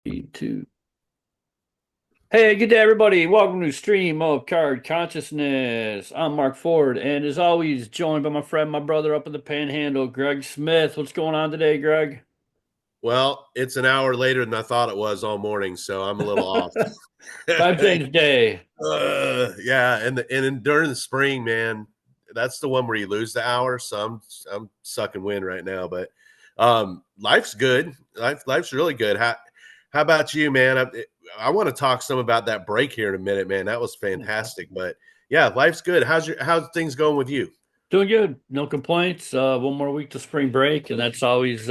Two. Hey, good day, everybody. Welcome to Stream of Card Consciousness. I'm Mark Ford, and as always, joined by my friend, my brother up in the Panhandle, Greg Smith. What's going on today, Greg? Well, it's an hour later than I thought it was all morning, so I'm a little off. Time change day. Yeah, and during the spring, man, that's the one where you lose the hour. So I'm sucking wind right now, but life's good. Life's really good. How about you, man? I want to talk some about that break here in a minute, man. That was fantastic. But yeah, life's good. How's things going with you? Doing good. No complaints. One more week to spring break, and that's always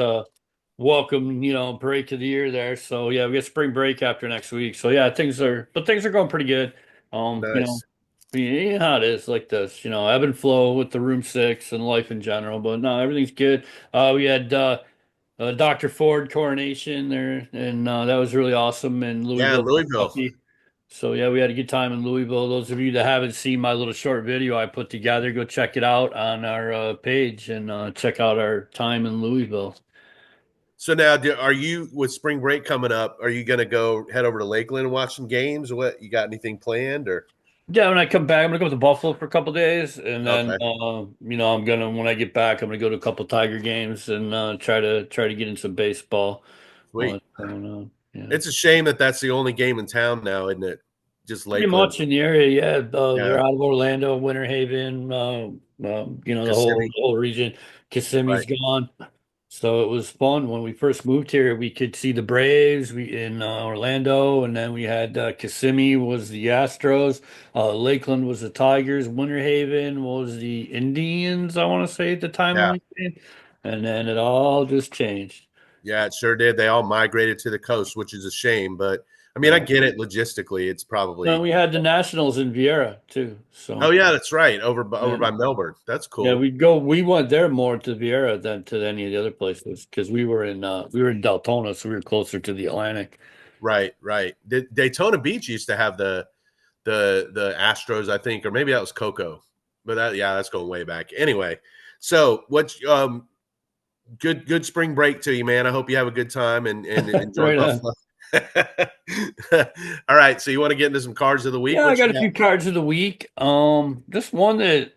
welcome, break of the year there. So yeah, we get spring break after next week. So yeah, things are going pretty good. Um, you know, Nice. you know how it is like this, ebb and flow with the room six and life in general. But no, everything's good. We had Dr. Ford coronation there, and that was really awesome in Yeah, in Louisville, Louisville. Kentucky. So yeah, we had a good time in Louisville. Those of you that haven't seen my little short video I put together, go check it out on our page and check out our time in Louisville. So now, are you with spring break coming up? Are you going to go head over to Lakeland and watch some games, or what? You got anything planned? Or Yeah, when I come back, I'm gonna go to Buffalo for a couple days, and then okay, I'm gonna when I get back, I'm gonna go to a couple Tiger games and try to get in some baseball while sweet. it's going on. Yeah. It's a shame that that's the only game in town now, isn't it? Just Pretty Lakeland. much in the area, yeah. They're Yeah, out of Orlando, Winter Haven, the whole Kissimmee. the whole region. Kissimmee's Right. gone. So it was fun when we first moved here. We could see the Braves in Orlando, and then we had Kissimmee was the Astros, Lakeland was the Tigers, Winter Haven was the Indians, I want to say at the time when Yeah, we came, and then it all just changed. yeah, it sure did. They all migrated to the coast, which is a shame. But I mean, I Yeah. get it logistically. It's Then probably. we had the Nationals in Vieira too. Oh So. yeah, that's right. Over Yeah. by Melbourne. That's Yeah, cool. we went there more to Vieira than to any of the other places because we were in Deltona, so we were closer to the Atlantic. Right, right. Daytona Beach used to have the Astros, I think, or maybe that was Coco. But that's going way back. Anyway, so what's good spring break to you, man. I hope you have a good time and enjoy Right on. Buffalo. All right, so you want to get into some cards of the week? Yeah, I What got you a got? few cards of the week. This one that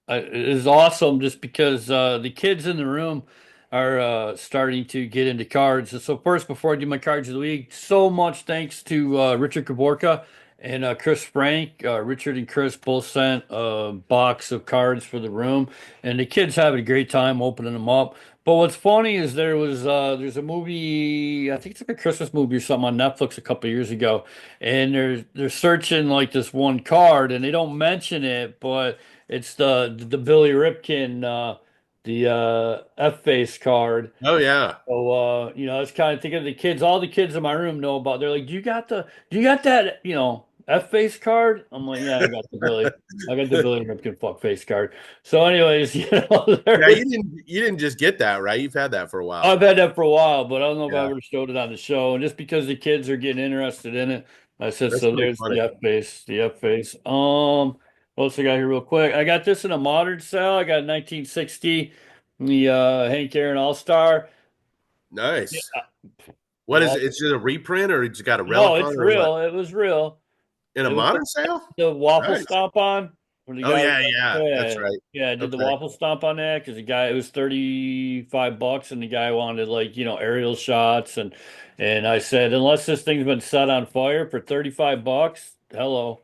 is awesome just because the kids in the room are starting to get into cards. So first, before I do my cards of the week, so much thanks to Richard Kaborka and Chris Frank. Richard and Chris both sent a box of cards for the room, and the kids having a great time opening them up. But what's funny is there's a movie, I think it's like a Christmas movie or something on Netflix a couple years ago, and they're searching like this one card, and they don't mention it, but it's the Billy Ripken the F-face card. Oh yeah. So I was kind of thinking of the kids. All the kids in my room know about. They're like, do you got that F-face card?" I'm like, "Yeah, I got the Billy Ripken fuck face card." So, anyways, Yeah, you didn't just get that, right? You've had that for a while. I've had that for a while, but I don't know if I Yeah, ever showed it on the show. And just because the kids are getting interested in it, I said, that's so pretty there's funny. the F face, the F face. What else I got here real quick? I got this in a modern cell. I got 1960, the Hank Aaron All-Star. Yeah, Nice. What is well, it? It's just a reprint, or it's got a no, relic on it's it, or what? real. It was real. In a It was modern sale? the waffle Nice. stomp on when the Oh guy was yeah, like, yeah. That's yeah, right. yeah, I did the Okay. waffle stomp on that because the guy it was $35 and the guy wanted like aerial shots and I said unless this thing's been set on fire for $35, hello.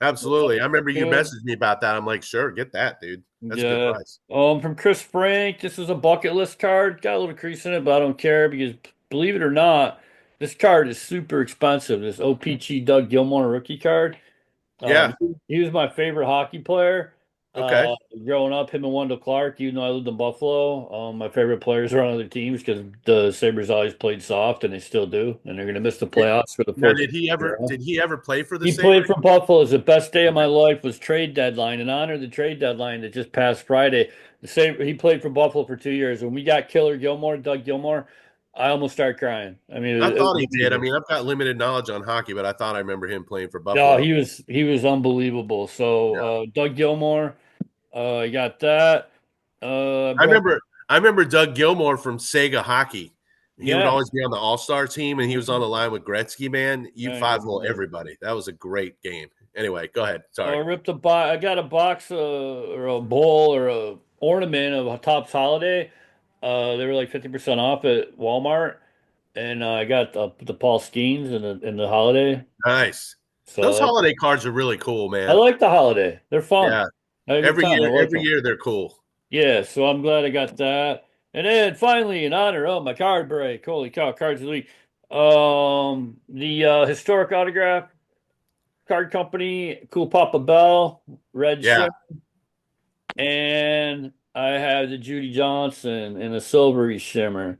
Absolutely. I remember you Good. messaged me about that. I'm like, sure, get that, dude. That's a good Yeah. price. From Chris Frank, this is a bucket list card. Got a little crease in it, but I don't care because believe it or not, this card is super expensive. This OPG Doug Gilmore rookie card. Yeah. He was my favorite hockey player. Okay. Growing up, him and Wendell Clark, even though I lived in Buffalo, my favorite players were on other teams because the Sabres always played soft and they still do. And they're going to miss the Did- playoffs for the Now, 14th year. did he ever play for the He played Sabres? for Buffalo. It's the best day of my Okay. life was trade deadline. In honor of the trade deadline that just passed Friday, he played for Buffalo for 2 years. When we got Killer Gilmore, Doug Gilmore, I almost started crying. I mean, I it thought was he did. I amazing. mean, I've got limited knowledge on hockey, but I thought I remember him playing for No, Buffalo. he was unbelievable. So Yeah. Doug Gilmore, I got that. I Going remember I remember Doug Gilmore from Sega Hockey. He would Yeah. always be on the All-Star team, and he was on the line with Gretzky. Man, you Yeah, five good hole guy. everybody. That was a great game. Anyway, go ahead. So Sorry. I ripped a box. I got a box or a bowl or a ornament of a Topps Holiday. They were like 50% off at Walmart, and I got the Paul Skeens in the Holiday. Nice. So Those holiday cards are really cool, I man. like the Holiday. They're fun. Yeah. I had a good time. I like Every them. year they're cool. Yeah, so I'm glad I got that. And then finally, in honor of my card break, holy cow, cards of the week. The historic autograph card company, Cool Papa Bell, red Yeah. ship, and I have the Judy Johnson in a silvery shimmer.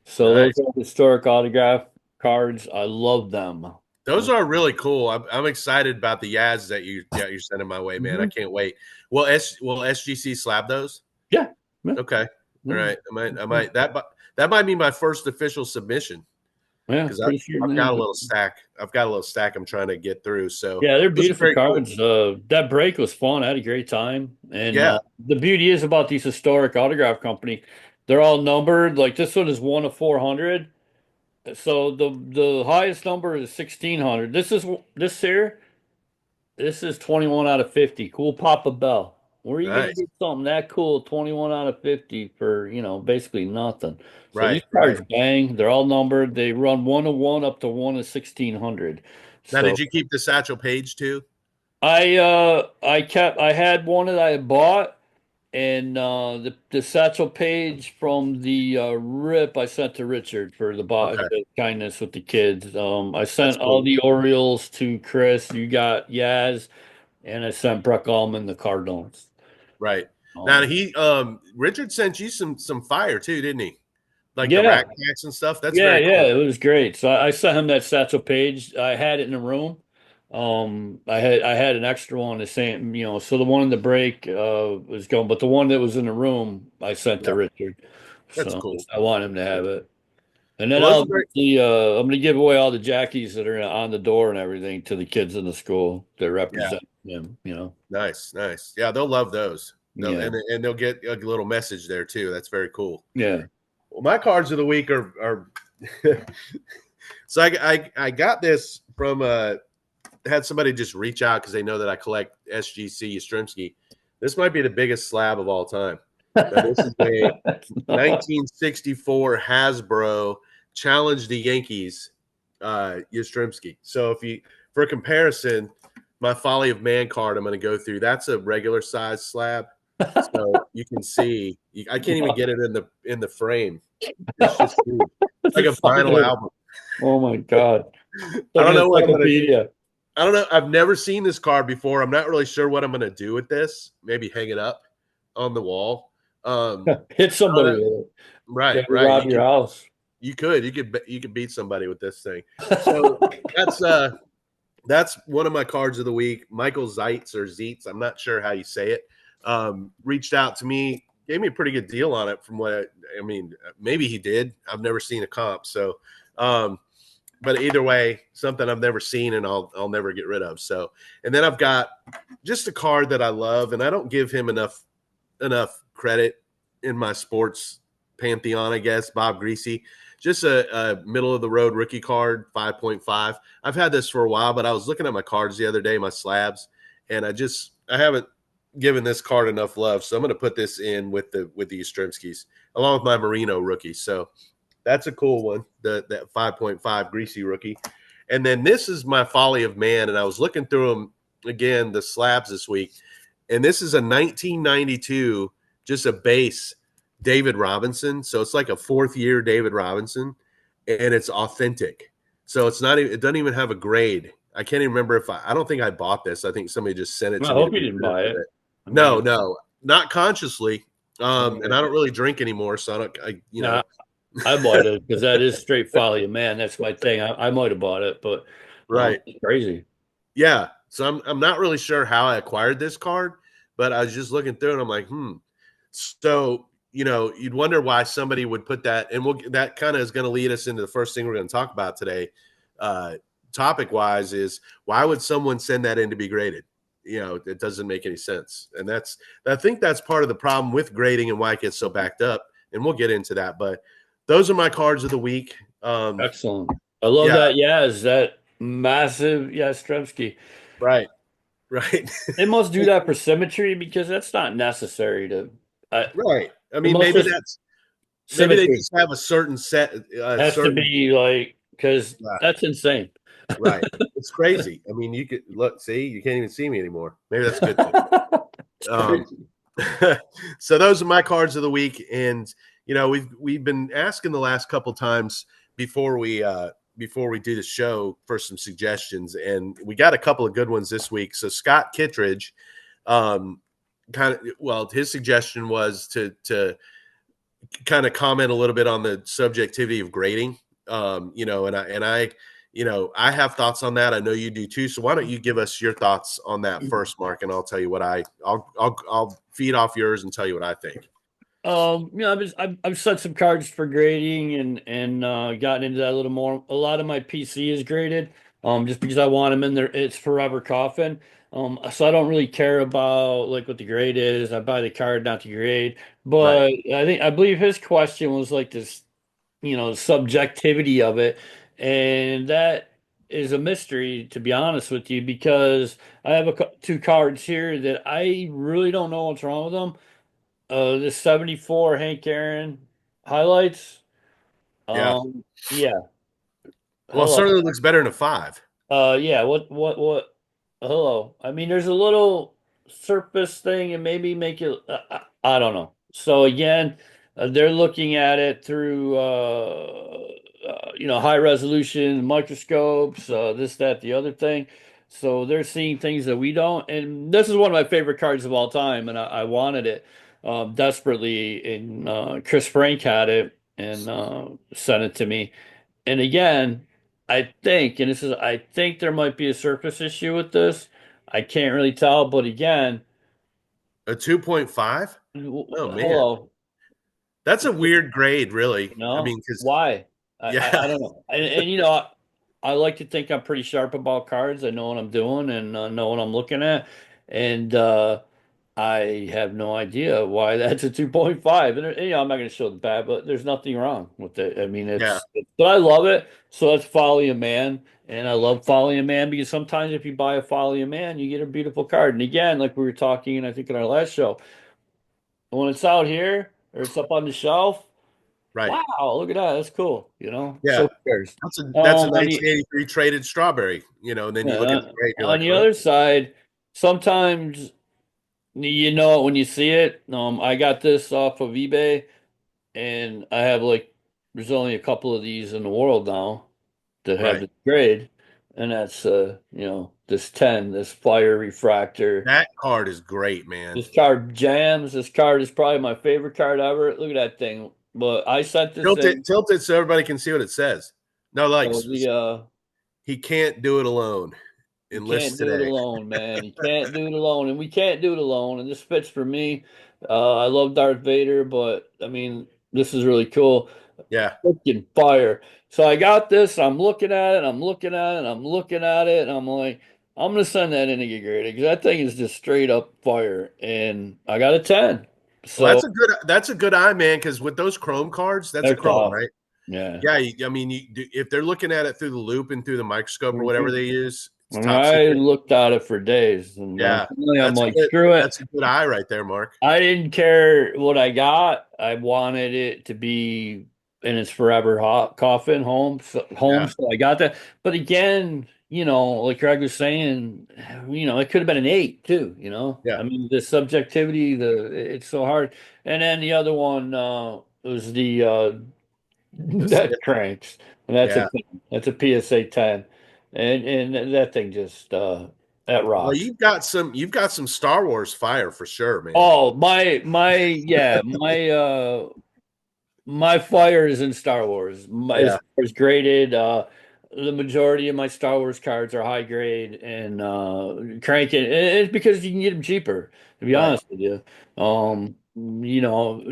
So those Nice. are historic autograph cards. I love them. Those are really cool. I'm excited about the Yaz that you're sending my way, man. I Mhm. can't wait. Will SGC slab those? Yeah. Yeah. Okay. All Yeah. right. I might that might be my first official submission Yeah, because pretty sure. I've Yeah. got a little stack. I've got a little stack I'm trying to get through. So Yeah, they're those are beautiful very cool. cards. That break was fun. I had a great time. And Yeah. the beauty is about these historic autograph company, they're all numbered. Like this one is 1 of 400. So the highest number is 1600. This here. This is 21 out of 50. Cool Papa Bell. Where are you gonna Nice. get something that cool? 21 out of 50 for, basically nothing. So these Right. cards Right. bang. They're all numbered. They run 1 of 1 up to 1 of 1600. Now, did So you keep the Satchel Page too? I had one that I had bought, and the satchel page from the rip I sent to Richard for Okay. the kindness with the kids. I That's sent all cool. the Orioles to Chris. You got Yaz, and I sent Breck Allman the Cardinals. Right. Now Um, he Richard sent you some fire too, didn't he? Like the yeah, rack packs and stuff. That's yeah, very yeah. cool. It was great. So I sent him that satchel page. I had it in the room. I had an extra one the same, so the one in the break was going, but the one that was in the room I sent to Yeah, Richard. that's So cool. I want him to have it. And then Well, those are very I'm gonna give away all the jackies that are on the door and everything to the kids in the school that yeah, represent them. nice, nice. Yeah, they'll love those. Yeah. And they'll get a little message there too. That's very cool. Yeah. Well, my cards of the week are so I got this from had somebody just reach out because they know that I collect SGC Yastrzemski. This might be the biggest slab of all time. Now, this is a No. 1964 Hasbro Challenge the Yankees Yastrzemski. So if you, for comparison, my Folly of Man card I'm going to go through, that's a regular size slab. So you can see, I can't even get it in the frame. It's just huge. That's Like a vinyl exciting. album. Oh my God. I Like don't an know what I'm going to encyclopedia. I don't know. I've never seen this card before. I'm not really sure what I'm going to do with this. Maybe hang it up on the wall. Hit I don't somebody know. with it. Right, Try to right. rob your house. You could beat somebody with this thing. So that's one of my cards of the week. Michael Zeitz or Zeitz, I'm not sure how you say it. Reached out to me, gave me a pretty good deal on it. From what I mean, maybe he did. I've never seen a comp, so but either way, something I've never seen and I'll never get rid of. So, and then I've got just a card that I love, and I don't give him enough credit in my sports pantheon, I guess. Bob Greasy, just a middle of the road rookie card, 5.5. I've had this for a while, but I was looking at my cards the other day, my slabs, and I haven't given this card enough love, so I'm going to put this in with the Yastrzemskis along with my Marino rookie. So that's a cool one, that 5.5 Greasy rookie. And then this is my Folly of Man, and I was looking through them again, the slabs this week, and this is a 1992, just a base David Robinson. So it's like a fourth year David Robinson, and it's authentic. So it's not even, it doesn't even have a grade. I can't even remember if I don't think I bought this. I think somebody just sent it Well, to I me to hope you be didn't rid buy of it. it. I No, mean, no, not consciously. And okay. I don't really drink anymore, so you Nah, know. I might have because that is straight folly, man. That's my thing. I might have bought it, but Right. it's crazy. Yeah. So I'm not really sure how I acquired this card, but I was just looking through and I'm like, So, you'd wonder why somebody would put that, and that kind of is going to lead us into the first thing we're going to talk about today, topic wise, is why would someone send that in to be graded? It doesn't make any sense. And I think that's part of the problem with grading and why it gets so backed up. And we'll get into that. But those are my cards of the week. Excellent. I love Yeah, that. Yeah, is that massive Yastrzemski. right, right, They must do that for symmetry because that's not necessary to. right. I It mean, must just maybe they symmetry just have a certain set, has to certain. be like because Yeah, that's insane. right. It's crazy. I mean, you could look, see, you can't even see me anymore. Maybe that's a good thing. It's Um, crazy. so those are my cards of the week, and we've been asking the last couple times before we do the show for some suggestions, and we got a couple of good ones this week. So Scott Kittredge, um, his suggestion was to kind of comment a little bit on the subjectivity of grading. I have thoughts on that. I know you do too. So why don't you give us your thoughts on that first, Mark, and I'll tell you what I'll feed off yours and tell you what I think. I've set some cards for grading and gotten into that a little more. A lot of my PC is graded, just because I want them in there. It's forever coffin. So I don't really care about like what the grade is. I buy the card, not the grade. Right. But I believe his question was like this, subjectivity of it, and that is a mystery to be honest with you because I have two cards here that I really don't know what's wrong with them. The 74 Hank Aaron highlights. Yeah. Yeah. Well, it Hello. certainly looks better than a five. Yeah, what hello. I mean, there's a little surface thing and maybe make it I don't know. So again, they're looking at it through high resolution microscopes, this, that, the other thing. So they're seeing things that we don't. And this is one of my favorite cards of all time, and I wanted it desperately. And Chris Frank had it and sent it to me. And again, I think there might be a surface issue with this. I can't really tell, but again, A 2.5? Oh man. hello, That's a weird grade, really. I mean, because why? I yeah, don't know. And I like to think I'm pretty sharp about cards. I know what I'm doing and know what I'm looking at. And I have no idea why that's a 2.5. And I'm not going to show the bad, but there's nothing wrong with it. I mean, yeah, but I love it. So that's Folly of Man. And I love Folly of Man because sometimes if you buy a Folly of Man, you get a beautiful card. And again, like we were talking, and I think in our last show, when it's out here or it's up on the shelf, right. wow, look at that. That's cool. Yeah. So who cares? That's a On the 1983 traded strawberry, and then you look at the grade, you're on like, the huh? other side, sometimes you know it when you see it. I got this off of eBay. And I have like, there's only a couple of these in the world now that have Right. this grade, and that's this 10, this fire refractor. That card is great, man. This card jams. This card is probably my favorite card ever. Look at that thing. But I sent this in. Tilt it so everybody can see what it says. No, like So the he can't do it alone. you Enlist can't do it today. alone, man. You can't do it alone, and we can't do it alone. And this fits for me. I love Darth Vader, but I mean, this is really cool. Yeah. Freaking fire. So I got this, I'm looking at it, I'm looking at it, I'm looking at it, and I'm like, I'm gonna send that in to get graded because that thing is just straight up fire. And I got a 10. Well, So that's a good eye, man. Because with those Chrome cards, that's a they're Chrome, tough. right? Yeah. Yeah. I mean, if they're looking at it through the loop and through the microscope or whatever Mhm. they use, I it's mean, top I secret. looked at it for days, and Yeah, finally I'm like, screw it. that's a good eye right there, Mark. I didn't care what I got. I wanted it to be in its forever hot coffin home. Yeah, So I got that. But again, like Greg was saying, it could have been an 8 too. yeah. I mean, the subjectivity, it's so hard. And then the other one was the That's that cranks, and that's a yeah. 10. That's a PSA 10, and that thing just that Well, rocks. you've got some Star Wars fire for sure, man. Oh, my fire is in Star Wars. As Yeah, far as graded, the majority of my Star Wars cards are high grade and cranking. And it's because you can get them cheaper, to be right. honest with you.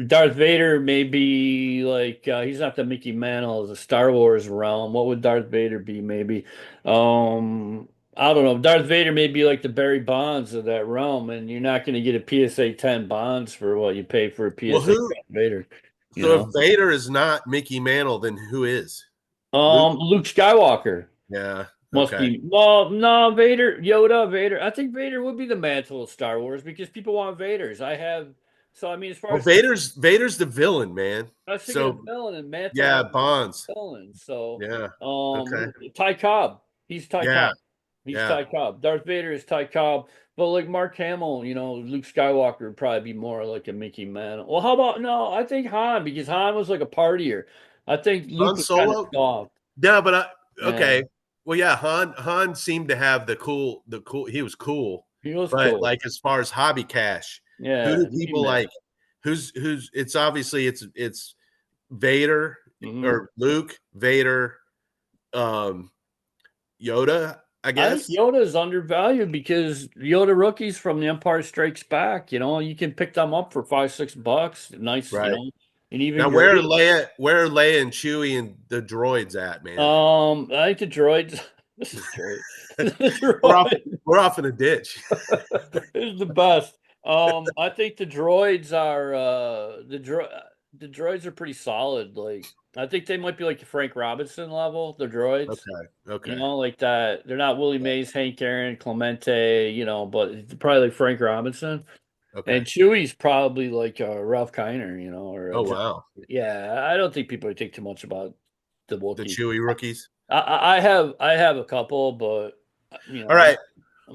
Darth Vader may be like he's not the Mickey Mantle of the Star Wars realm. What would Darth Vader be? Maybe. I don't know. Darth Vader may be like the Barry Bonds of that realm, and you're not going to get a PSA 10 Bonds for what you pay for a Well, PSA Darth Vader. you So if know. Vader is not Mickey Mantle, then who is? Luke? Luke Skywalker Yeah. must Okay. be. Well, no, Vader, Yoda, Vader. I think Vader would be the mantle of Star Wars because people want Vaders. I have. So I mean, as far Well, as Vader's the villain, man. I was thinking of So villain and mantle yeah, of Bonds. villain. So, Yeah. Okay. Ty Cobb. He's Ty Yeah. Cobb. He's Yeah. Ty Cobb. Darth Vader is Ty Cobb. But like Mark Hamill, Luke Skywalker would probably be more like a Mickey Mantle. Well, how about no? I think Han because Han was like a partier. I think Luke Han was kind of Solo. soft. Yeah, but Yeah, okay. Well, yeah, Han seemed to have the cool. He was cool, he was but cool. like as far as hobby cash, who Yeah, do he people met. like? Who's? It's obviously it's Vader Hmm. or Luke, Vader, um, Yoda, I I think guess. Yoda is undervalued because Yoda rookies from The Empire Strikes Back, you can pick them up for $5, $6. Nice, Right. and even Now great. Where are Leia and Chewie and the droids at, man? I think the droids. This is great. The We're off droid we're off in a ditch. is the best. I think the droids are pretty solid. Like I think they might be like the Frank Robinson level. The droids, Okay. Okay. like that. They're not Willie Yeah. Mays, Hank Aaron, Clemente, but it's probably like Frank Robinson. And Okay. Chewie's probably like Ralph Kiner, or Oh John. wow. Yeah, I don't think people think too much about the The Wookiee. Chewie rookies. I have a couple, but All I right.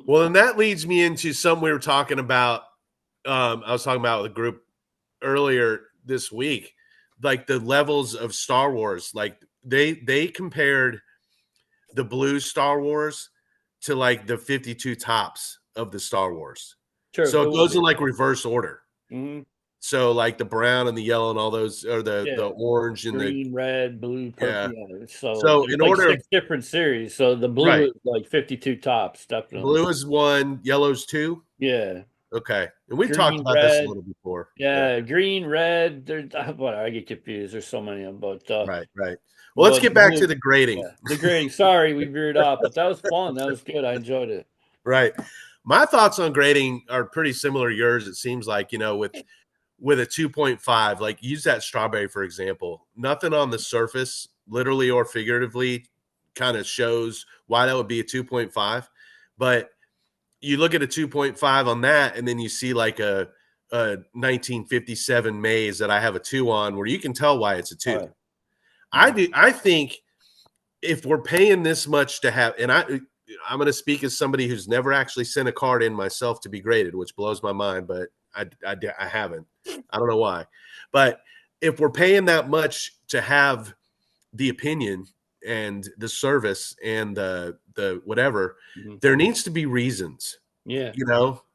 Well, then that leads me into something we were talking about. I was talking about with a group earlier this week, like the levels of Star Wars. Like they compared the blue Star Wars to like the 52 tops of the Star Wars. true, So it it would goes in be. like reverse order. Hmm. So like the brown and the yellow and all those, or the Yeah, orange and the green, red, blue, purple. yeah. Yeah, so So there's in like order of six different series. So the blue right, is like 52 tops, definitely. blue is one, yellow's two. Yeah, Okay, and we've talked green, about this a red. little before. Yeah, Yeah, green, red. There's what I get confused. There's so many of them, right, right. Well, let's but get the back to blue. the grading. Yeah, the grading. Sorry, we veered off, but that was fun. That was good. I enjoyed it. Right. My thoughts on grading are pretty similar to yours. It seems like, with a 2.5, like use that strawberry, for example, nothing on the surface, literally or figuratively, kind of shows why that would be a 2.5. But you look at a 2.5 on that, and then you see like a 1957 maze that I have a two on where you can tell why it's a All two. right. I Mhm. do. I think if we're paying this much to have, and I'm going to speak as somebody who's never actually sent a card in myself to be graded, which blows my mind, but I haven't. I don't know why. But if we're paying that much to have the opinion and the service and the whatever, Mhm. there needs to be reasons. Yeah.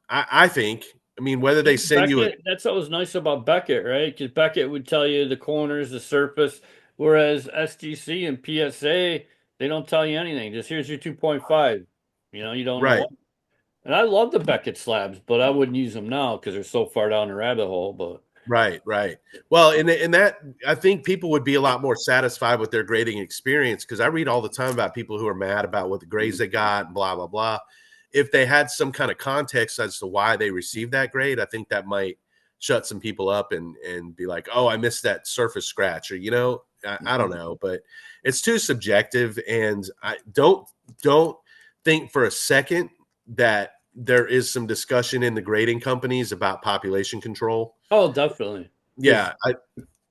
I think. I mean, whether they send you a Beckett, that's what was nice about Beckett, right? Because Beckett would tell you the corners, the surface, whereas SGC and PSA, they don't tell you anything. Just here's your 2.5. You don't know right, what. And I love the Beckett slabs, but I wouldn't use them now because they're so far down the rabbit hole. But right, right. Well, in that, I think people would be a lot more satisfied with their grading experience because I read all the time about people who are mad about what the grades they got and blah blah blah. If they had some kind of context as to why they received that grade, I think that might shut some people up and be like, oh, I missed that surface scratch, or I don't Mhm. know, but it's too subjective, and I don't think for a second that there is some discussion in the grading companies about population control. Oh, definitely. Because Yeah, I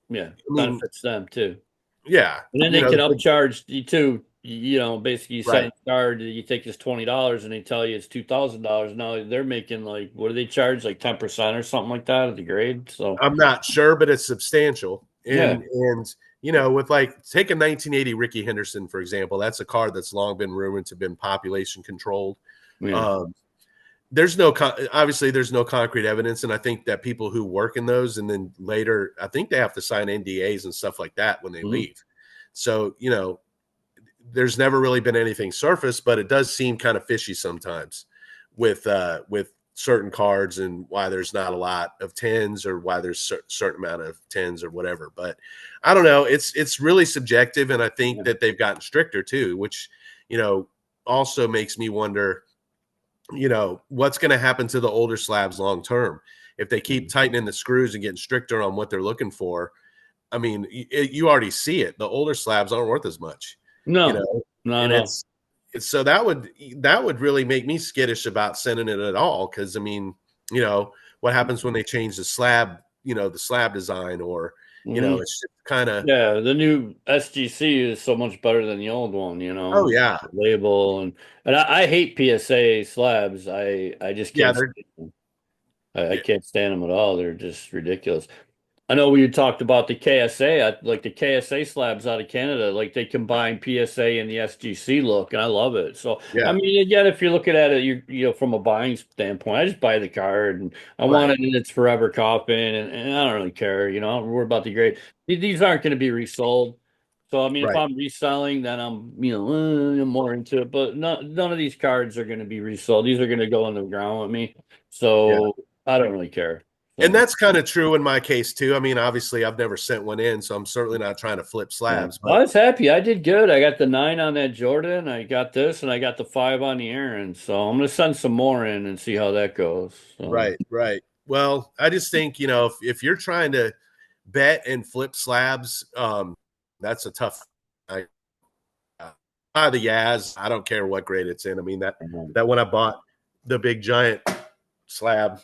yeah, mean, benefits them too. yeah, And then you they know, could upcharge you too. Basically you send right. a card, you take this $20 and they tell you it's $2,000. Now they're making like what do they charge? Like 10% or something like that at the grade. So I'm not sure, but it's substantial. yeah. And with like take a 1980 Ricky Henderson for example, that's a card that's long been rumored to have been population controlled. Yeah. Um, obviously there's no concrete evidence, and I think that people who work in those and then later I think they have to sign NDAs and stuff like that when they Mhm. leave. So there's never really been anything surfaced, but it does seem kind of fishy sometimes with certain cards and why there's not a lot of tens or why there's certain amount of tens or whatever. But I don't know. It's really subjective, and I think Yeah. that they've gotten stricter too, which also makes me wonder. What's going to happen to the older slabs long term if they keep Mhm. tightening the screws and getting stricter on what they're looking for. I mean, you already see it. The older slabs aren't worth as much, you No, know, no, and no. it's so that would really make me skittish about sending it at all. Because I mean, what happens when they change the slab, the slab design, or Hmm. it's just kind of, Yeah, the new SGC is so much better than the old one, oh yeah, label and I hate PSA slabs. I just yeah, can't they're stand them. I yeah, can't stand them at all. They're just ridiculous. I know we had talked about the KSA, like the KSA slabs out of Canada, like they combine PSA and the SGC look, and I love it. So, I yeah, mean, again, if you're looking at it, from a buying standpoint, I just buy the card and I want right, it in its forever coffin, and I don't really care, I don't worry about the grade. These aren't going to be resold. So, I mean, if right, I'm reselling, then I'm more into it. But none of these cards are going to be resold. These are going to go in the ground with me. yeah. So, I don't really care. And So. that's kind of true in my case too. I mean, obviously, I've never sent one in, so I'm certainly not trying to flip Yeah. slabs. I But was happy. I did good. I got the 9 on that Jordan. I got this, and I got the 5 on the Aaron. So I'm gonna send some more in and see how that goes. So right, right. Well, I just think if you're trying to bet and flip slabs, that's a tough. I buy the Yaz. I don't care what grade it's in. I mean that when I bought the big giant slab,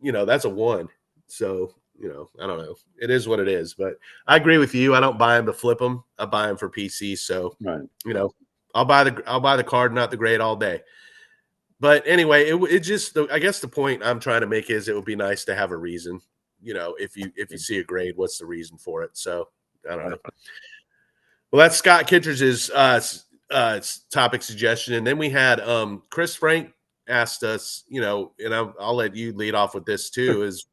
that's a one. So I don't know. It is what it is. But I agree with you. I don't buy them to flip them. I buy them for PC. So right, you know, I'll buy the card, not the grade, all day. But anyway, it just I guess the point I'm trying to make is it would be nice to have a reason. If you see a grade, what's the reason for it? So I don't know. right. Well, that's Scott Kittredge's topic suggestion, and then we had Chris Frank asked us, and I'll let you lead off with this too. Is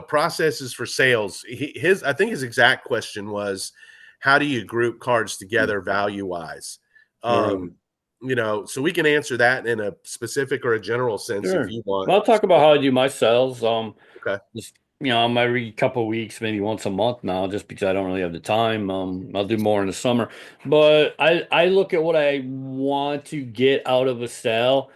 processes for sales? I think his exact question was, how do you group cards together value wise? Right. Um, so we can answer that in a specific or a general sense if Sure. you want. Well, I'll talk about how I do my sales. Okay, Just I'm every couple of weeks, maybe once a month now, just because I don't really have the time. I'll do more in the summer, but I look at what I want to get out of a sale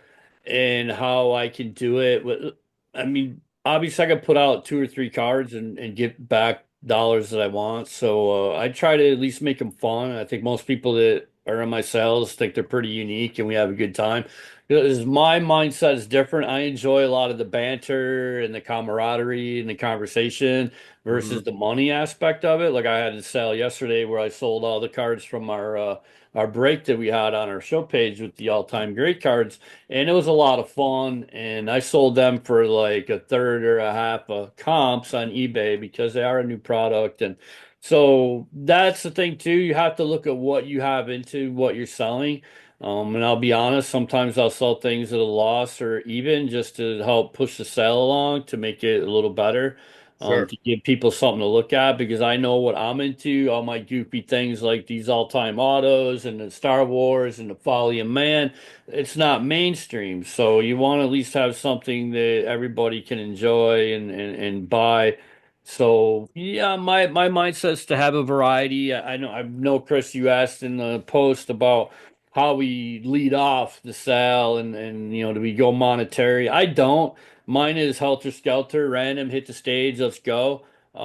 and how I can do it. I mean, obviously, I can put out 2 or 3 cards and get back dollars that I want. So I try to at least make them fun. I think most people that are in my sales think they're pretty unique and we have a good time. Because my mindset is different. I enjoy a lot of the banter and the camaraderie and the conversation hmm versus the money aspect of it. Like I had a sale yesterday where I sold all the cards from our break that we had on our show page with the all-time great cards, and it was a lot of fun. And I sold them for like a third or a half of comps on eBay because they are a new product. And so that's the thing too. You have to look at what you have into what you're selling. And I'll be honest, sometimes I'll sell things at a loss or even just to help push the sale along to make it a little better, sure, to give people something to look at because I know what I'm into, all my goofy things like these all-time autos and the Star Wars and the Folly of Man. It's not mainstream. So you want to at least have something that everybody can enjoy and buy. So yeah, my mindset is to have a variety. I know Chris, you asked in the post about how we lead off the sale and do we go monetary? I don't. Mine is helter skelter, random, hit the stage, let's go. Put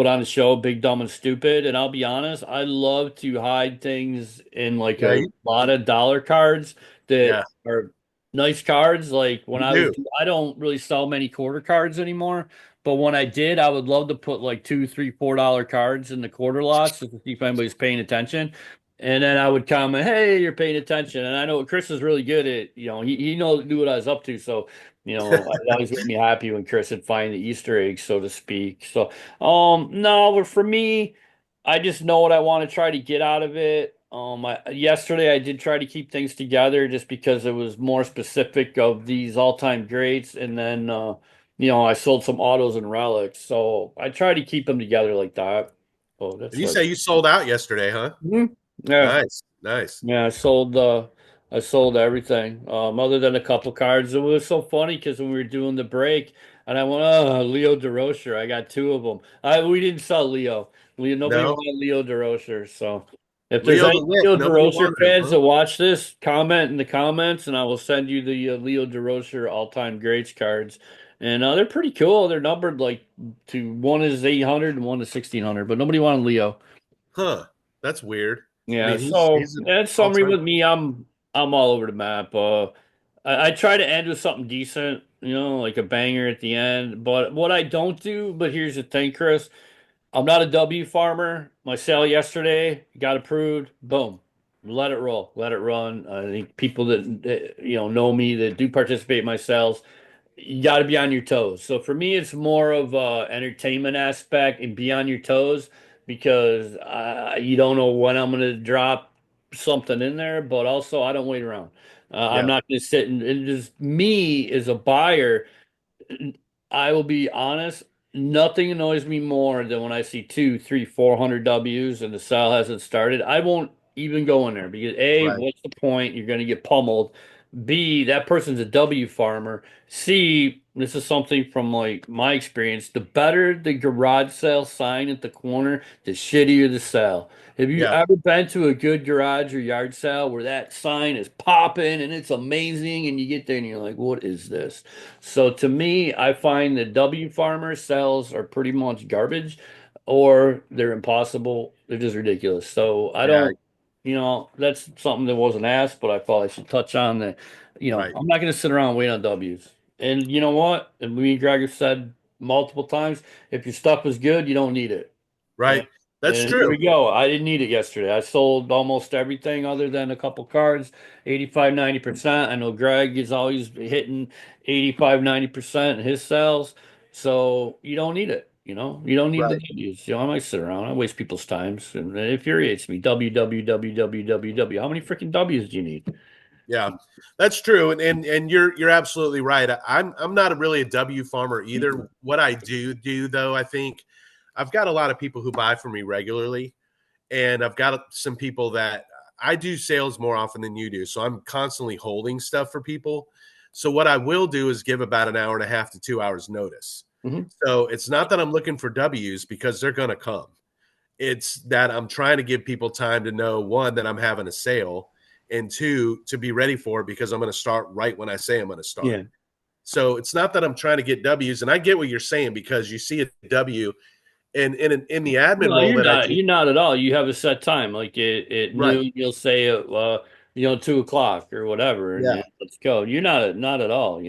on a show, big, dumb, and stupid. And I'll be honest, I love to hide things in like yeah, a lot of dollar cards that yeah, are nice cards. Like when you I was, do. I don't really sell many quarter cards anymore. But when I did, I would love to put like $2, $3, $4 cards in the quarter lots just to see if anybody's paying attention. And then I would comment, "Hey, you're paying attention." And I know Chris is really good at, knew what I was up to. So, it always made me happy when Chris would find the Easter eggs, so to speak. So, no, but for me, I just know what I want to try to get out of it. Yesterday I did try to keep things together just because it was more specific of these all-time greats, and then I sold some autos and relics, so I try to keep them together like that. Oh, And that's you what. say you sold out yesterday, huh? Mhm. Yeah. Nice, nice. Yeah, I sold everything. Other than a couple cards. It was so funny because when we were doing the break and I went, oh, Leo DeRocher, I got 2 of them. We didn't sell Leo. Nobody No, wanted Leo DeRocher. So if there's Leo the any Lick. Leo Nobody DeRocher wanted him, fans huh? that watch this, comment in the comments and I will send you the Leo DeRocher all-time greats cards. and they're pretty cool. They're numbered like to one is 800 and one is 1600, but nobody wanted Leo. Huh. That's weird. I Yeah, mean, so he's an in summary all-time. with me, I'm all over the map. I try to end with something decent, like a banger at the end. But what I don't do, but here's the thing, Chris, I'm not a W farmer. My sale yesterday got approved. Boom. Let it roll. Let it run. I think people that know me that do participate in my sales, you got to be on your toes. So for me, it's more of a entertainment aspect and be on your toes because you don't know when I'm going to drop something in there, but also I don't wait around. I'm Yeah. not going to sit and just me as a buyer. I will be honest, nothing annoys me more than when I see two, three, 400 W's and the sale hasn't started. I won't even go in there because A, Right. what's the point? You're going to get pummeled. B, that person's a W farmer. C, this is something from like my experience. The better the garage sale sign at the corner, the shittier the sale. Have you Yeah. ever been to a good garage or yard sale where that sign is popping and it's amazing and you get there and you're like, what is this? So to me, I find the W farmer sales are pretty much garbage or they're impossible. They're just ridiculous. So I Yeah. don't, that's something that wasn't asked, but I thought I should touch on that. Right. I'm not going to sit around and wait on W's. And you know what? And me and Greg have said multiple times, if your stuff is good, you don't need it. And, Right. That's and here true. we go. I didn't need it yesterday. I sold almost everything other than a couple cards, 85, 90%. I know Greg is always hitting 85, 90% in his sales. So you don't need it. You don't need the Right. W's. I might sit around. I waste people's times and it infuriates me. W, W, W, W, W, W. How many freaking W's do you need? Yeah, that's true, and you're absolutely right. I'm not really a W farmer either. What I do though, I think I've got a lot of people who buy from me regularly, and I've got some people that I do sales more often than you do. So I'm constantly holding stuff for people. So what I will do is give about an hour and a half to 2 hours notice. Hmm. So it's not that I'm looking for W's because they're going to come. It's that I'm trying to give people time to know, one, that I'm having a sale, and two, to be ready for it because I'm going to start right when I say I'm going to start. Yeah. So it's not that I'm trying to get W's, and I get what you're saying because you see a W, and in the admin No, role you're that I not. do, You're not at all. You have a set time. Like at right? noon, you'll say, 2 o'clock or whatever, and Yeah, let's go. You're not at all.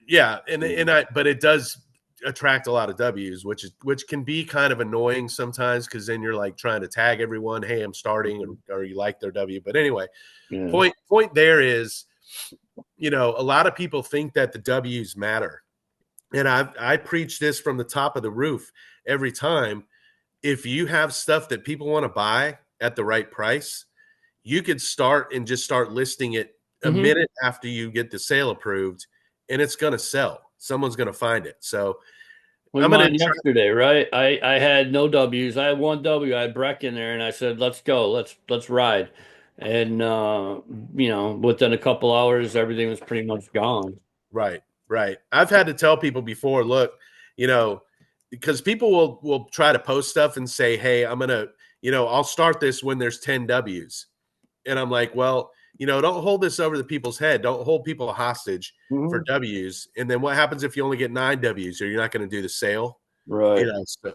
yeah, and Mm. I, but it does attract a lot of W's, which can be kind of annoying sometimes because then you're like trying to tag everyone, hey, I'm starting, or you like their W. But anyway, Yeah. point there is, a lot of people think that the W's matter, and I preach this from the top of the roof every time. If you have stuff that people want to buy at the right price, you could start and just start listing it a Hmm. minute after you get the sale approved, and it's going to sell. Someone's going to find it. So Like I'm going to mine try. yesterday, right? I had no W's. I had one W. I had Breck in there, and I said, "Let's go. Let's ride." And within a couple hours, everything was pretty much gone. Right, right. I've had to tell people before, look, you know, because people will try to post stuff and say, hey, I'm going to, I'll start this when there's 10 W's. And I'm like, well, don't hold this over the people's head. Don't hold people hostage for Hmm. W's. And then what happens if you only get 9 W's? Or you're not going to do the sale? Right.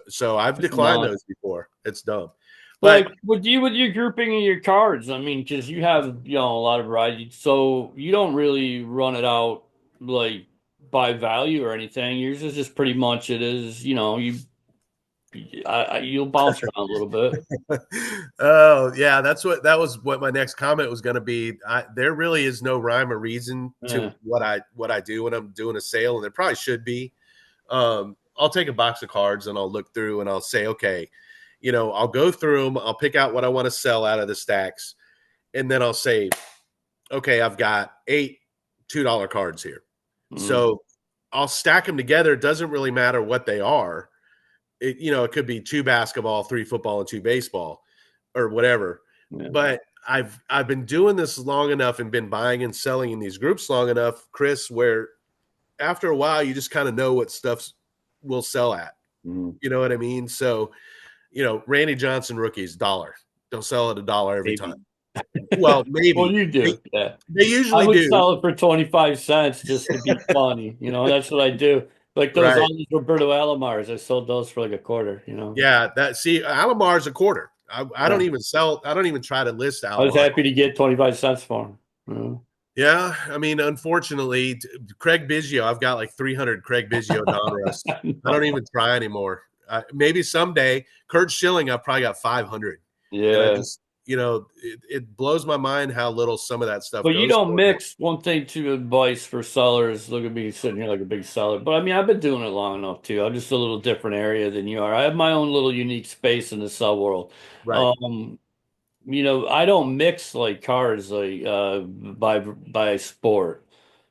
So I've It's declined not. those before. It's dumb. But But like with your grouping of your cards, I mean, because you have a lot of variety, so you don't really run it out like by value or anything. Yours is just pretty much it is. You'll bounce around a little bit. oh yeah, that was what my next comment was going to be. There really is no rhyme or reason Yeah. to what I do when I'm doing a sale, and there probably should be. I'll take a box of cards and I'll look through and I'll say, okay, I'll go through them, I'll pick out what I want to sell out of the stacks, and then I'll say, okay, I've got 8 $2 cards here, Mm. so I'll stack them together. It doesn't really matter what they are. It could be two basketball, three football, and two baseball, or whatever. Yeah. But I've been doing this long enough and been buying and selling in these groups long enough, Chris, where after a while you just kind of know what stuff will sell at. Mm. You know what I mean? So, Randy Johnson rookies, dollar. They'll sell at a dollar every time. Maybe. Well, Well, maybe. you They, do. Yeah. they I usually would do. sell it for 25 cents just to be funny. That's what I do. Like those right. all these Roberto Alomars, I sold those for like a quarter, you know. Yeah, that see, Alamar's a quarter. I don't Yeah. even sell. I don't even try to list I was Alamar. happy to get 25 cents for them. You know? Yeah, I mean, unfortunately, Craig Biggio. I've got like 300 Craig Biggio Donruss. I I don't know. even try anymore. Maybe someday, Kurt Schilling. I've probably got 500, and I Yeah. just, it blows my mind how little some of that stuff But you goes don't for. mix one thing to advice for sellers. Look at me sitting here like a big seller. But I mean, I've been doing it long enough too. I'm just a little different area than you are. I have my own little unique space in the sell world. Right. Um, I don't mix like cars like by sport.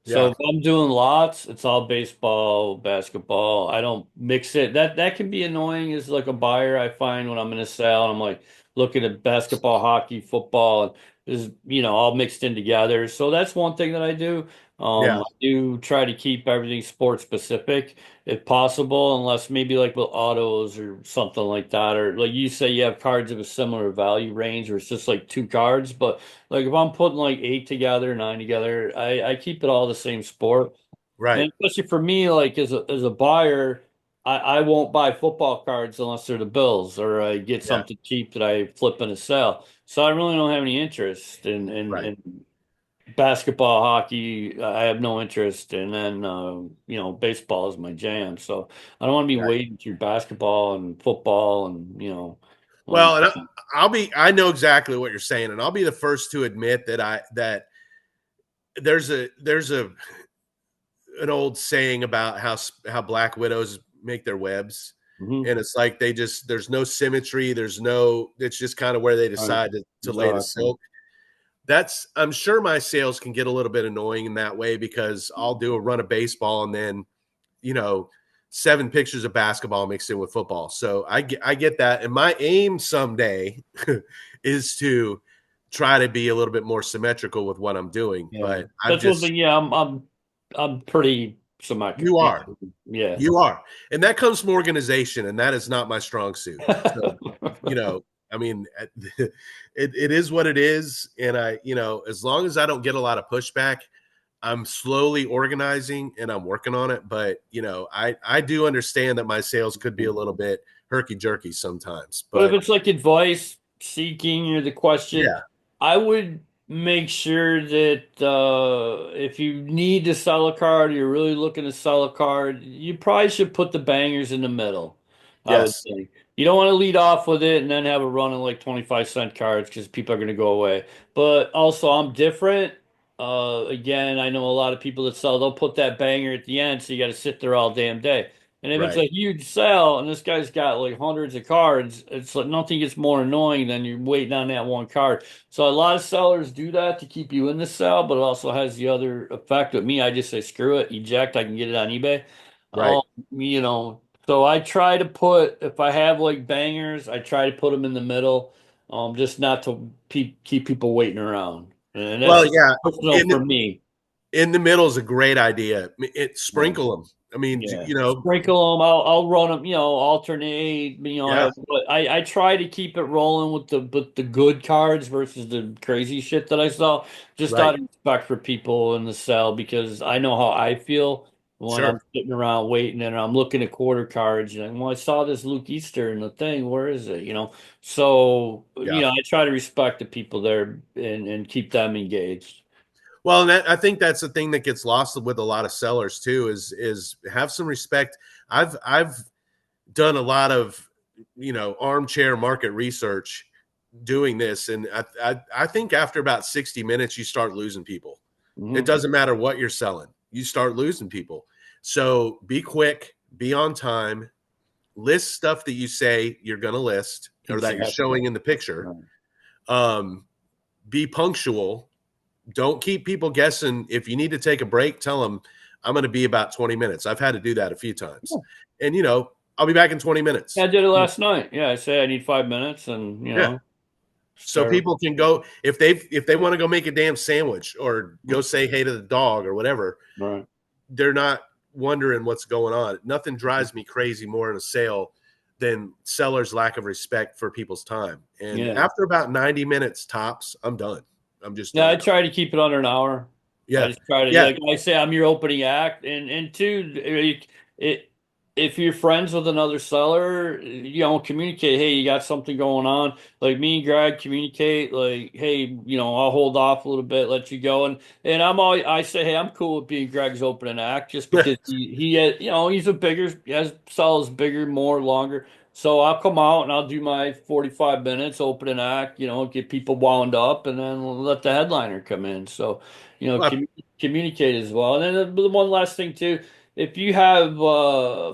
So Yeah. if I'm doing lots, it's all baseball, basketball. I don't mix it. That can be annoying as like a buyer, I find when I'm in a sale and I'm like looking at basketball, hockey, football, and is all mixed in together. So that's one thing that I do. Yeah. I do try to keep everything sports specific if possible, unless maybe like with autos or something like that, or like you say you have cards of a similar value range, or it's just like two cards. But like if I'm putting like eight together, nine together, I keep it all the same sport. Right. And especially for me, like as a buyer, I won't buy football cards unless they're the Bills or I get Yeah. something cheap that I flip in a sale. So I really don't have any interest Right. in basketball, hockey, I have no interest, and then baseball is my jam. So I don't want to be Right. wading through basketball and football and like Well, and I'll be. I know exactly what you're saying, and I'll be the first to admit that there's a an old saying about how black widows make their webs, mhm, and it's like there's no symmetry, it's just kind of where they right, decide to lay the exactly. silk. That's I'm sure my sales can get a little bit annoying in that way because I'll do a run of baseball and then you know 7 pictures of basketball mixed in with football. So I get that, and my aim someday is to try to be a little bit more symmetrical with what I'm doing. Yeah, But I've that's one thing. just Yeah, I'm pretty symmetric. you Yeah, are yeah. You are. And that comes from organization, and that is not my strong suit. So, you know, I mean, it is what it is. And as long as I don't get a lot of pushback, I'm slowly organizing and I'm working on it. But, I do understand that my sales could be a little bit herky jerky sometimes. But if But it's like advice seeking or the question, yeah, I would make sure that if you need to sell a card, you're really looking to sell a card, you probably should put the bangers in the middle, I would yes, think. You don't want to lead off with it and then have a run of like 25-cent cards because people are going to go away. But also, I'm different. Again, I know a lot of people that sell, they'll put that banger at the end, so you got to sit there all damn day. And if it's right, a huge sale and this guy's got like hundreds of cards, it's like nothing gets more annoying than you're waiting on that one card. So a lot of sellers do that to keep you in the sale, but it also has the other effect. With me, I just say screw it, eject. I can get it on eBay. right. Um, so I try to put if I have like bangers, I try to put them in the middle, just not to keep people waiting around. And that's Well, just yeah. personal In for me. in the middle is a great idea. Right. Sprinkle them. I mean, Yeah, sprinkle them. I'll run them. Alternate. yeah, But I try to keep it rolling with the good cards versus the crazy shit that I saw. Just right. out of respect for people in the cell because I know how I feel when I'm Sure. sitting around waiting and I'm looking at quarter cards and well, I saw this Luke Easter in the thing. Where is it? So Yeah. I try to respect the people there and keep them engaged. Well, and I think that's the thing that gets lost with a lot of sellers too is have some respect. I've done a lot of armchair market research doing this, and I think after about 60 minutes you start losing people. It Hmm. doesn't matter what you're selling, you start losing people. So be quick, be on time, list stuff that you say you're going to list or that you're Exactly. showing in the picture. Right. Um, be punctual. Don't keep people guessing. If you need to take a break, tell them I'm going to be about 20 minutes. I've had to do that a few times. And, I'll be back in 20 Yeah, I minutes. did it last night. Yeah, I say I need 5 minutes and Yeah. So start. people can go if they want to go make a damn sandwich or go say hey to the dog or whatever, Right. they're not wondering what's going on. Nothing drives me crazy more in a sale than sellers' lack of respect for people's time. And Yeah. after about 90 minutes tops, I'm done. I'm just Yeah, I done. try to keep it under an hour. I Yeah. just try to, Yeah. like I say, I'm your opening act, and two, it if you're friends with another seller, communicate, hey, you got something going on. Like me and Greg communicate, like, hey, I'll hold off a little bit, let you go. And I say, hey, I'm cool with being Greg's opening act just because he had, he's a bigger, he has sells bigger, more, longer. So I'll come out and I'll do my 45 minutes opening act, get people wound up and then we'll let the headliner come in. So, Well, communicate as well. And then the one last thing too, if you have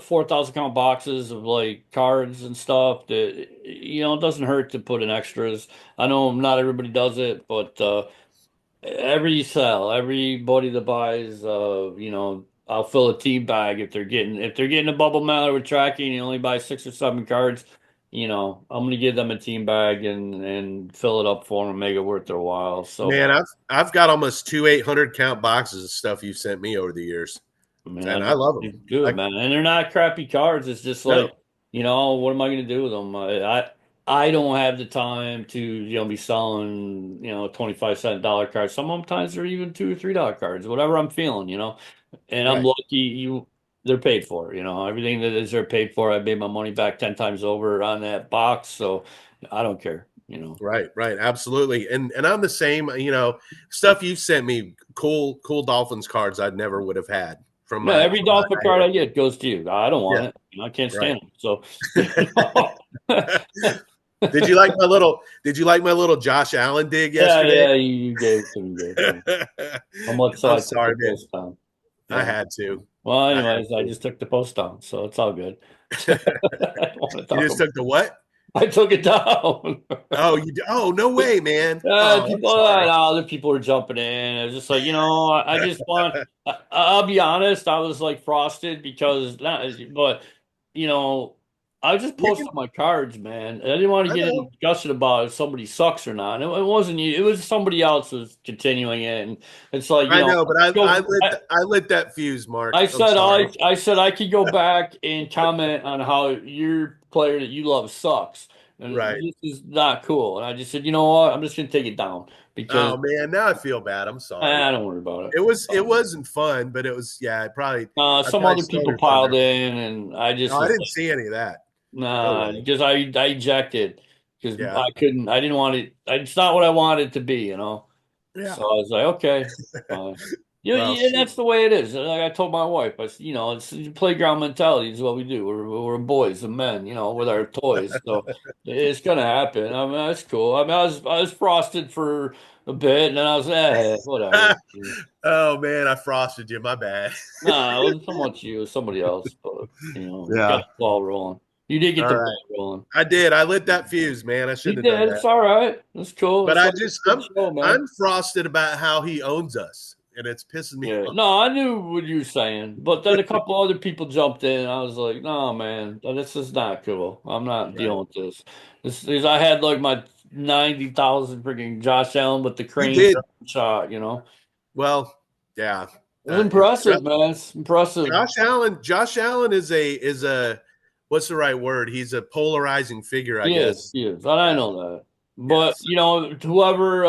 4,000 count boxes of like cards and stuff that it doesn't hurt to put in extras. I know not everybody does it, but everybody that buys I'll fill a team bag if they're getting a bubble mailer with tracking, you only buy 6 or 7 cards, I'm gonna give them a team bag and fill it up for them, make it worth their while. So man, I've got almost 2 800 count boxes of stuff you've sent me over the years, I mean, and I love them. it's good, I man. And they're not crappy cards. It's just no, like, what am I going to do with them? I don't have the time to, be selling, 25-cent dollar cards. Sometimes they're even $2 or $3 cards, whatever I'm feeling, and I'm right, lucky they're paid for, everything that is they're paid for. I made my money back 10 times over on that box. So I don't care. right, absolutely. And I'm the same. Stuff you've sent me, cool Dolphins cards I'd never would have had from No, my every from my Dolphin card I get goes to you. I don't yeah, want it. I can't right. stand them. So, you know. Did you like my little Did you like my little Josh Allen dig Yeah, yesterday? yeah, you gave it to me, gave it to me. How much so I'm I took the sorry, man. post down. I Yeah. had to. Well, I had anyways, I to. just took the post down, so it's all good. I don't want to You talk just about took the what? I took it down. Oh, no way, man. Oh, I'm People, sorry. other people were jumping in. I was just like, I just want. I'll be honest. I was like frosted because, but you know, I just You can posted my cards, man. I didn't want to I get into know. discussion about if somebody sucks or not. It wasn't you. It was somebody else was continuing it, and it's like, I know, but go. I lit that fuse, Mark. I I'm said sorry. I said I could go back and comment on how your player that you love sucks, and Right. this is not cool. And I just said, you know what? I'm just gonna take it down because Oh man, now I feel bad. I'm sorry. don't worry about it. It wasn't fun, but it was yeah, I Some probably other stole people your thunder. piled in, and I No, just I was didn't like, see any of that. No nah, way. because I ejected because Yeah. I couldn't. I didn't want it. It's not what I wanted it to be. Yeah. So I was like, okay, fine. Well, And shoot. that's the way it is. Like I told my wife, I said, it's playground mentality is what we do. We're boys and men, with our toys. So it's gonna happen. I mean, that's cool. I mean, I was frosted for a bit, and then I was, whatever. Oh man, I frosted you. My bad. Nah, it wasn't so much you, it was somebody else, but you got Yeah. the ball rolling. You did get All the right. ball rolling. I did. I lit that fuse, man. I You shouldn't have done did. that. It's all right. It's cool. But It's like a good show, man. I'm frosted about how he owns us, and it's pissing me Yeah, off. no, I knew what you were saying, but then a couple other people jumped in. And I was like, no, man, this is not cool. I'm not Right. dealing with this. I had like my 90,000 freaking Josh Allen with the You crane did. shot. Well, yeah. It was It, impressive, man. It's impressive. Josh Allen is a what's the right word? He's a polarizing figure, I He is, guess. he is, and I Yeah. know that. But Yes. whoever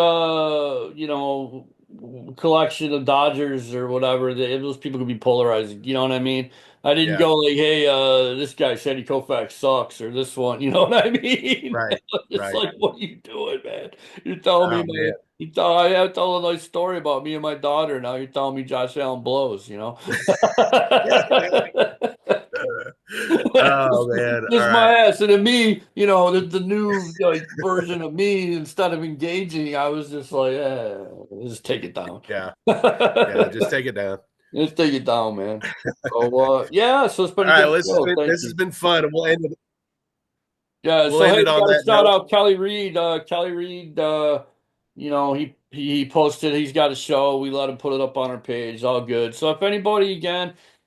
collection of Dodgers or whatever, those people could be polarizing. You know what I mean? I didn't Yeah. go like, hey, this guy Sandy Koufax sucks, or this one. You know what I mean? Right. It's Right. like, what are you doing, man? You're telling me, Oh man. I have told a nice story about me and my daughter. Now you're telling me Josh Allen blows. Oh man. All Kiss right. my ass. And to me, the new like version of me, instead of engaging, I was just like, just take it down. Yeah. Yeah. Just take it down. Just take it down, man. So yeah, so it's been All a right. good Well, show. Thank this has you. been fun, and Yeah, we'll so end hey, it we on got to that shout note. out Kelly Reed. Kelly Reed, he posted he's got a show. We let him put it up on our page. All good. So if anybody in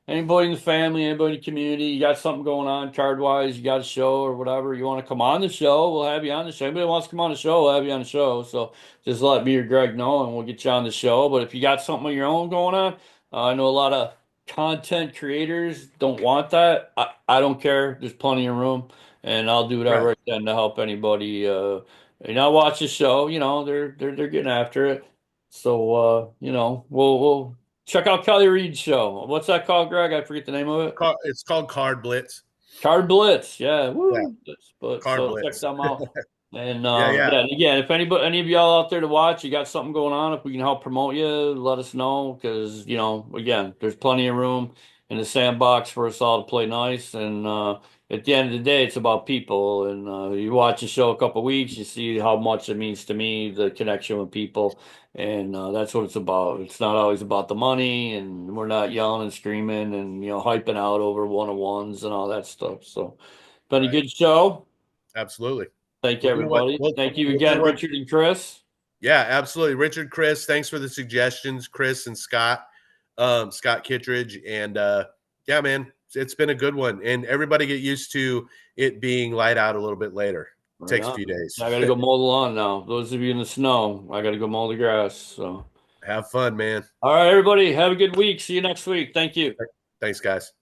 the family, anybody in the community, you got something going on card wise, you got a show or whatever, you want to come on the show, we'll have you on the show. Anybody wants to come on the show, we'll have you on the show. So just let me or Greg know and we'll get you on the show. But if you got something of your own going on, I know a lot of content creators don't want that. I don't care. There's plenty of room and I'll do Right. whatever I can to help anybody. I watch the show. They're getting after it. So we'll Check out Kelly Reed's show. What's that called, Greg? I forget the name of it. It's called Card Blitz. Card Blitz. Yeah. Yeah, Woo. But Card so check Blitz. them out. And Yeah, yeah. yeah, and again, if any of y'all out there to watch, you got something going on, if we can help promote you, let us know because again, there's plenty of room in the sandbox for us all to play nice. And at the end of the day, it's about people. And you watch the show a couple weeks, you see how much it means to me, the connection with people, and that's what it's about. It's not always about the money, and we're not yelling and screaming and hyping out over one-on-ones and all that stuff. So, been a Right. good show. Absolutely. Thank you, We'll do what everybody. Thank you we'll do again, what Richard and Chris. Yeah, absolutely. Richard, Chris, thanks for the suggestions, Chris and Scott, Scott Kittredge. And yeah, man, it's been a good one. And everybody get used to it being light out a little bit later. It Right takes a on, few man. days. I gotta go mow the lawn now. Those of you in the snow, I gotta go mow the grass. So, Have fun, man. all right, everybody, have a good week. See you next week. Thank you. Thanks, guys.